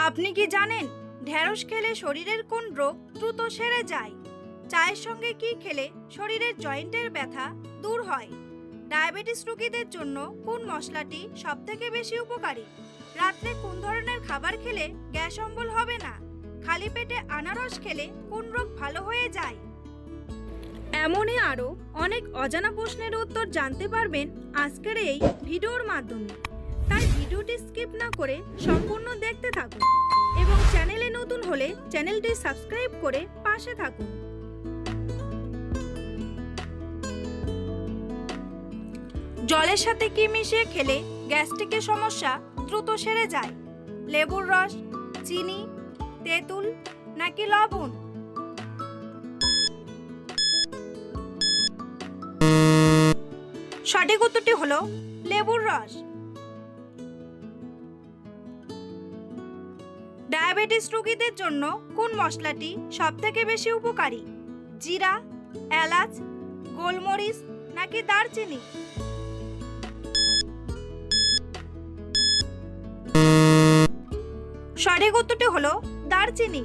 আপনি কি জানেন ঢেঁড়স খেলে শরীরের কোন রোগ দ্রুত সেরে যায়? চায়ের সঙ্গে কি খেলে শরীরের জয়েন্টের ব্যথা দূর হয়? ডায়াবেটিস রোগীদের জন্য কোন মশলাটি সবথেকে বেশি উপকারী? রাত্রে কোন ধরনের খাবার খেলে গ্যাস অম্বল হবে না? খালি পেটে আনারস খেলে কোন রোগ ভালো হয়ে যায়? এমনই আরও অনেক অজানা প্রশ্নের উত্তর জানতে পারবেন আজকের এই ভিডিওর মাধ্যমে। তাই ভিডিওটি স্কিপ না করে সম্পূর্ণ দেখতে থাকুন এবং চ্যানেলে নতুন হলে চ্যানেলটি সাবস্ক্রাইব করে পাশে থাকুন। জলের সাথে কি মিশিয়ে খেলে গ্যাস্ট্রিকের সমস্যা দ্রুত সেরে যায়? লেবুর রস, চিনি, তেঁতুল নাকি লবণ? সঠিক উত্তরটি হলো লেবুর রস। ডায়াবেটিস রোগীদের জন্য কোন মশলাটি সবথেকে বেশি উপকারী? জিরা, এলাচ, গোলমরিচ নাকি দারচিনি? সঠিক উত্তরটি হলো দারচিনি।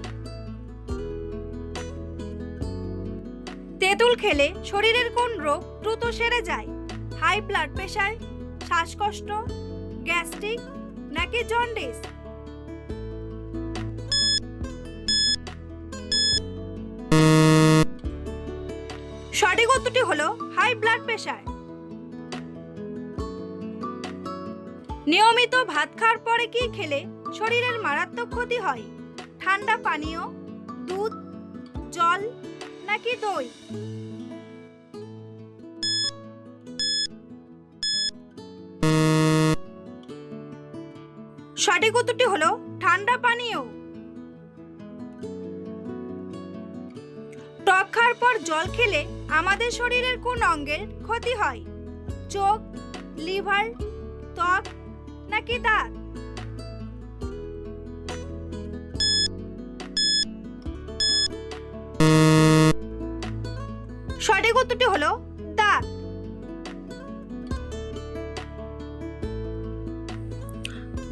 তেঁতুল খেলে শরীরের কোন রোগ দ্রুত সেরে যায়? হাই ব্লাড প্রেশার, শ্বাসকষ্ট, গ্যাস্ট্রিক নাকি জন্ডিস? সঠিক উত্তরটি হলো হাই ব্লাড প্রেশার। নিয়মিত ভাত খাওয়ার পরে কি খেলে শরীরের মারাত্মক ক্ষতি হয়? ঠান্ডা পানীয়, দুধ, জল নাকি দই? সঠিক উত্তরটি হলো ঠান্ডা পানীয়। টক খাওয়ার পর জল খেলে আমাদের শরীরের কোন অঙ্গের ক্ষতি হয়? চোখ, লিভার, ত্বক নাকি দাঁত? সঠিক উত্তরটি হলো দাঁত।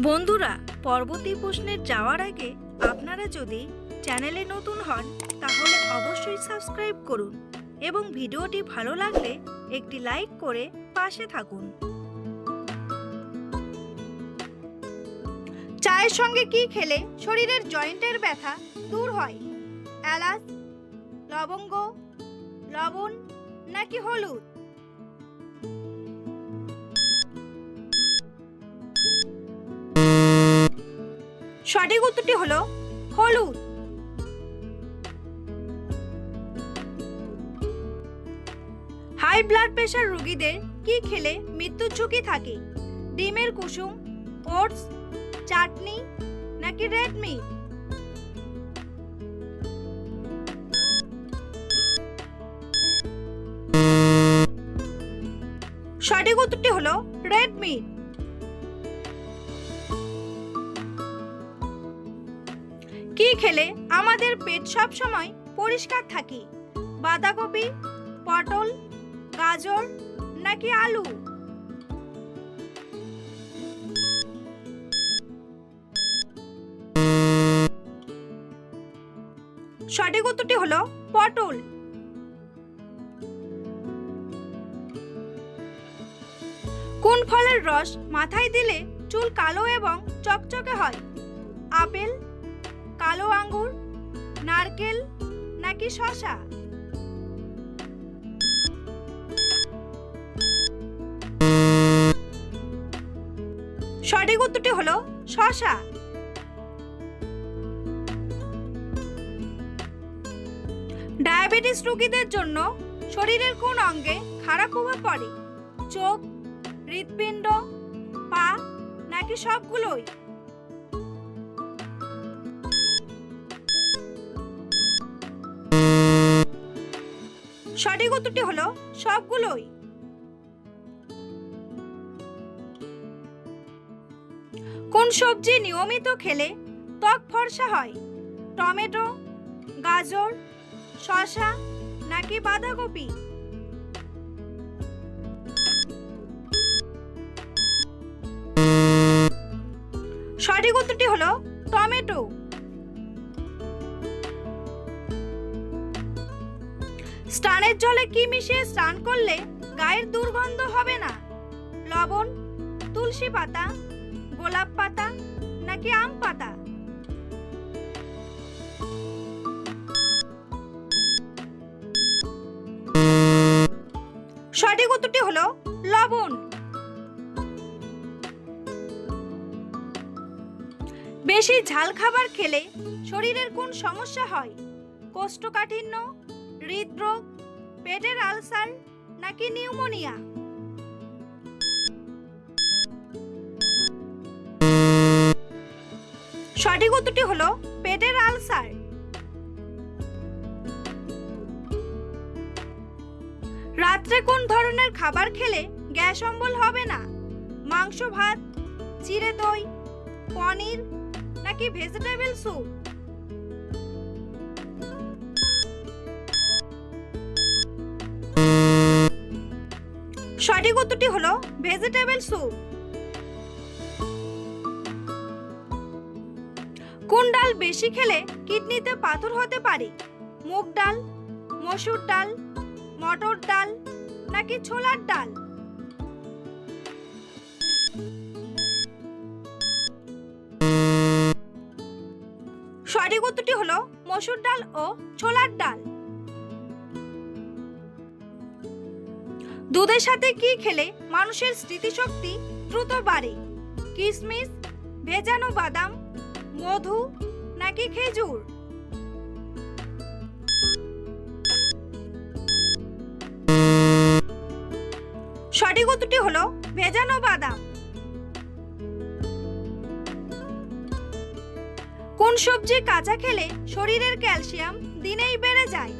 বন্ধুরা, পরবর্তী প্রশ্নে যাওয়ার আগে আপনারা যদি চ্যানেলে নতুন হন তাহলে অবশ্যই সাবস্ক্রাইব করুন এবং ভিডিওটি ভালো লাগলে একটি লাইক করে পাশে থাকুন। চায়ের সঙ্গে কি খেলে শরীরের জয়েন্টের ব্যথা দূর হয়? এলাচ, লবঙ্গ, লবণ নাকি হলুদ? সঠিক উত্তরটি হলো হলুদ। হাই ব্লাড প্রেশার রোগীদের কি খেলে মৃত্যুর ঝুঁকি থাকে? ডিমের কুসুম, ওটস, চাটনি নাকি রেড মিট? সঠিক উত্তরটি হলো রেড মিট। কি খেলে আমাদের পেট সব সময় পরিষ্কার থাকে? বাঁধাকপি, পটল, গাজর নাকি আলু? সঠিক উত্তরটি হলো পটল। কোন ফলের রস মাথায় দিলে চুল কালো এবং চকচকে হয়? আপেল, কালো আঙ্গুর, নারকেল নাকি শসা? সঠিক উত্তরটি হলো শসা। ডায়াবেটিস রোগীদের জন্য শরীরের কোন অঙ্গে খারাপ প্রভাব পড়ে? চোখ, হৃৎপিণ্ড, পা নাকি সবগুলোই? সঠিক উত্তরটি হলো সবগুলোই। কোন সবজি নিয়মিত খেলে ত্বক ফর্সা হয়? টমেটো, গাজর, শসা নাকি বাঁধাকপি? সঠিক উত্তরটি হলো টমেটো। স্নানের জলে কি মিশিয়ে স্নান করলে গায়ের দুর্গন্ধ হবে না? লবণ, তুলসী পাতা, গোলাপ পাতা নাকি আম পাতা? সঠিক উত্তরটি হলো লবণ। বেশি ঝাল খাবার খেলে শরীরের কোন সমস্যা হয়? কোষ্ঠকাঠিন্য, হৃদরোগ, পেটের আলসার নাকি নিউমোনিয়া? সঠিক উত্তরটি হলো পেটের আলসার। রাত্রে কোন ধরনের খাবার খেলে গ্যাস অম্বল হবে না? মাংস ভাত, চিড়ে দই, পনির নাকি ভেজিটেবল স্যুপ? সঠিক উত্তরটি হলো ভেজিটেবল স্যুপ। কোন ডাল বেশি খেলে কিডনিতে পাথর হতে পারে? মুগ ডাল, মসুর ডাল, মটর ডাল নাকি ছোলার ডাল? সঠিক উত্তরটি হলো মসুর ডাল ও ছোলার ডাল। দুধের সাথে কি খেলে মানুষের স্মৃতিশক্তি দ্রুত বাড়ে? কিশমিশ, ভেজানো বাদাম, মধু নাকি খেজুর? সঠিক উত্তরটি হলো ভেজানো বাদাম। কোন সবজি কাঁচা খেলে শরীরের ক্যালসিয়াম দিনেই বেড়ে যায়?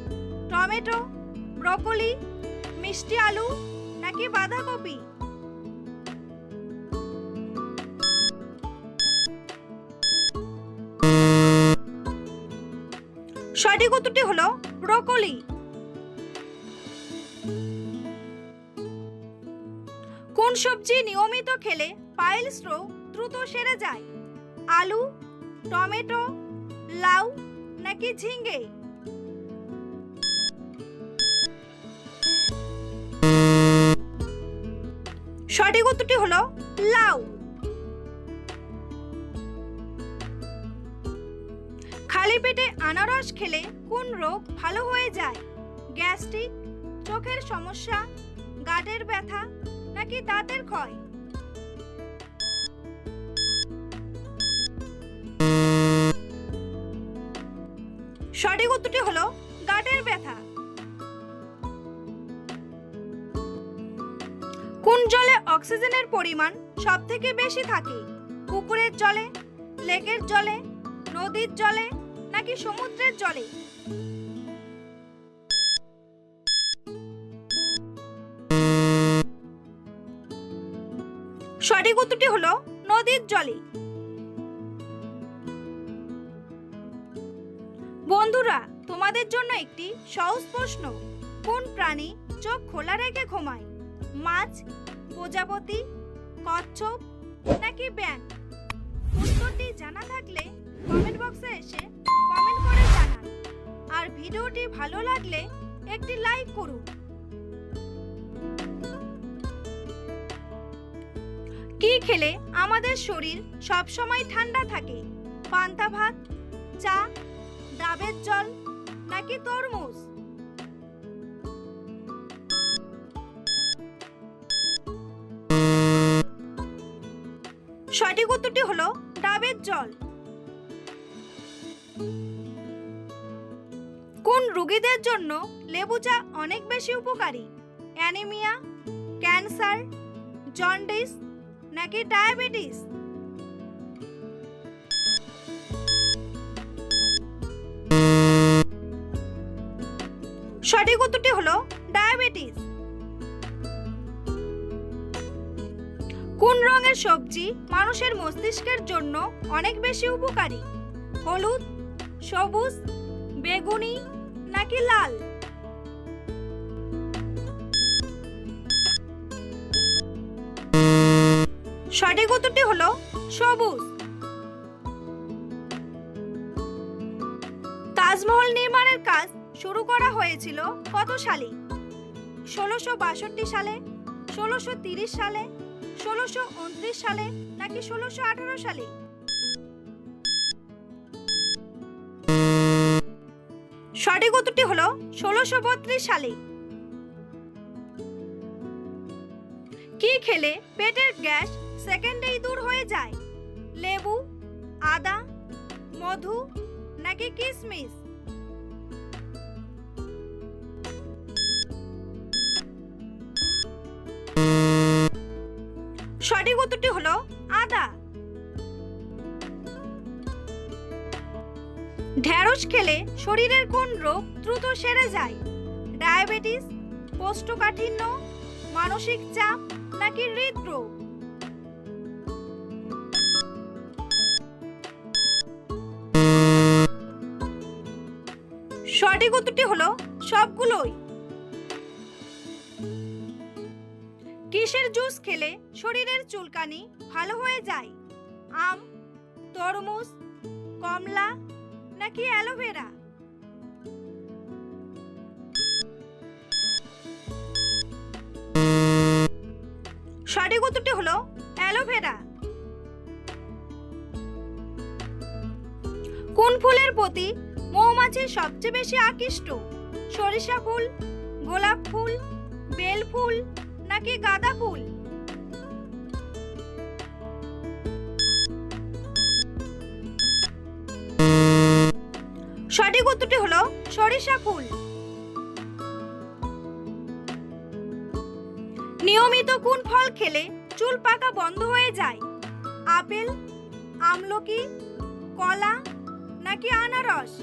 টমেটো, ব্রকলি, মিষ্টি আলু নাকি বাঁধাকপি? সঠিক উত্তরটি হলো ব্রকলি। কোন সবজি নিয়মিত খেলে পাইলস রোগ দ্রুত সেরে যায়? আলু, টমেটো, লাউ নাকি ঝিঙ্গে? সঠিক উত্তরটি হলো লাউ। খালি পেটে আনারস খেলে কোন রোগ ভালো হয়ে যায়? গ্যাস্ট্রিক, চোখের সমস্যা, গাঁটের ব্যথা নাকি দাঁতের ক্ষয়? সঠিক উত্তরটি হলো গাঁটের ব্যথা। কোন জলে অক্সিজেনের পরিমাণ সবথেকে বেশি থাকে? পুকুরের জলে, লেকের জলে, নদীর জলে নাকি সমুদ্রের জলে? সঠিক উত্তরটি হলো নদীর জলে। বন্ধুরা, তোমাদের জন্য একটি সহজ প্রশ্ন। কোন প্রাণী চোখ খোলা রেখে ঘুমায়? মাছ, প্রজাপতি, কচ্ছপ নাকি ব্যাঙ? উত্তরটি জানা থাকলে কমেন্ট বক্সে এসে কমেন্ট করে জানান। আর ভিডিওটি ভালো লাগলে একটি লাইক করুন। কি খেলে আমাদের শরীর সব সময় ঠান্ডা থাকে? পান্তা ভাত, চা, ডাবের জল নাকি তরমুজ? সঠিক উত্তরটি হলো ডাবের জল। কোন রোগীদের জন্য লেবু চা অনেক বেশি উপকারী? অ্যানিমিয়া, ক্যান্সার, জন্ডিস নাকি ডায়াবেটিস? সঠিক উত্তরটি হলো ডায়াবেটিস। কোন রঙের সবজি মানুষের মস্তিষ্কের জন্য অনেক বেশি উপকারী? হলুদ, সবুজ, বেগুনি নাকি লাল? সঠিক উত্তরটি হলো সবুজ। তাজমহল নির্মাণের কাজ শুরু করা হয়েছিল কত সালে? 1662 সালে, 1630 সালে, 1629 সালে নাকি 1618 সালে? সঠিক উত্তরটি হলো 1632 সালে। কি খেলে পেটের গ্যাস সেকেন্ডেই দূর হয়ে যায়? লেবু, আদা, মধু নাকি কিশমিশ? সঠিক উত্তরটি হলো আদা। ঢেঁড়স খেলে শরীরের কোন রোগ দ্রুত সেরে যায়? ডায়াবেটিস, কোষ্ঠকাঠিন্য, মানসিক চাপ নাকি হৃদরোগ? সঠিক উত্তরটি হলো সবগুলোই। কিসের জুস খেলে শরীরের চুলকানি ভালো হয়ে যায়? আম, তরমুজ, কমলা নাকি অ্যালোভেরা? সঠিক উত্তরটি হলো অ্যালোভেরা। কোন ফুলের প্রতি মৌমাছি সবচেয়ে বেশি আকৃষ্ট? সরিষা ফুল, গোলাপ ফুল, বেল ফুল নাকি গাঁদা ফুল? সঠিক উত্তরটি হলো সরিষা ফুল। নিয়মিত কোন ফল খেলে চুল পাকা বন্ধ হয়ে যায়? আপেল, আমলকি, কলা নাকি আনারস?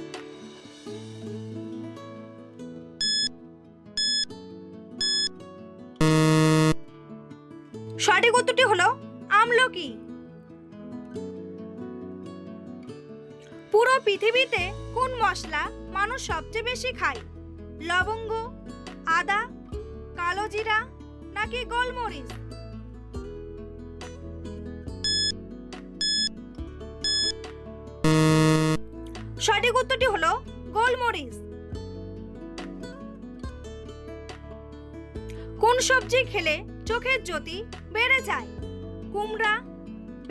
সঠিক উত্তরটি হলো আমলকি। পুরো পৃথিবীতে কোন মশলা মানুষ সবচেয়ে বেশি খায়? লবঙ্গ, আদা, কালো জিরা নাকি গোলমরিচ? সঠিক উত্তরটি হলো গোলমরিচ। কোন সবজি খেলে চোখের জ্যোতি বেড়ে যায়? কুমড়া,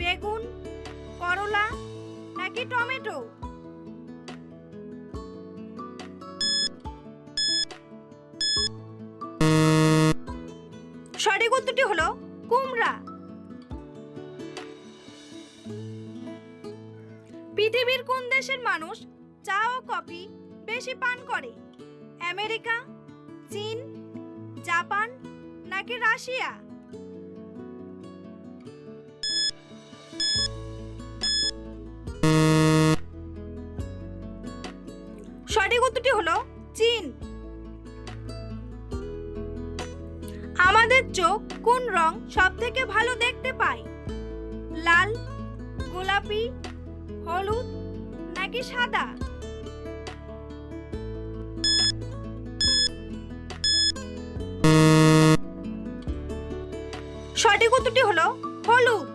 বেগুন, করলা নাকি টমেটো? সঠিক উত্তরটি হলো কুমড়া। পৃথিবীর কোন দেশের মানুষ চা ও কফি বেশি পান করে? আমেরিকা, চীন, জাপান নাকি রাশিয়া? সঠিক উত্তরটি হলো চীন। আমাদের চোখ কোন রং সবথেকে ভালো দেখতে পায়? লাল, গোলাপি, হলুদ নাকি সাদা? সঠিক উত্তরটি হলো হলুদ।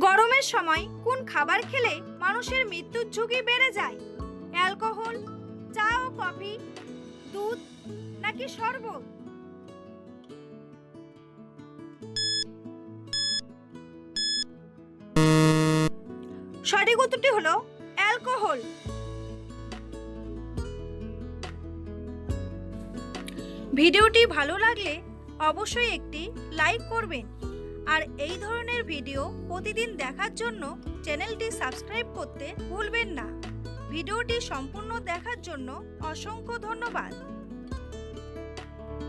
গরমের সময় কোন খাবার খেলে মানুষের মৃত্যুর ঝুঁকি বেড়ে যায়? অ্যালকোহল, চা ও কফি, দুধ নাকি শরবত? সঠিক উত্তরটি হলো অ্যালকোহল। ভিডিওটি ভালো লাগলে অবশ্যই একটি লাইক করবেন আর এই ধরনের ভিডিও প্রতিদিন দেখার জন্য চ্যানেলটি সাবস্ক্রাইব করতে ভুলবেন না। ভিডিওটি সম্পূর্ণ দেখার জন্য অসংখ্য ধন্যবাদ।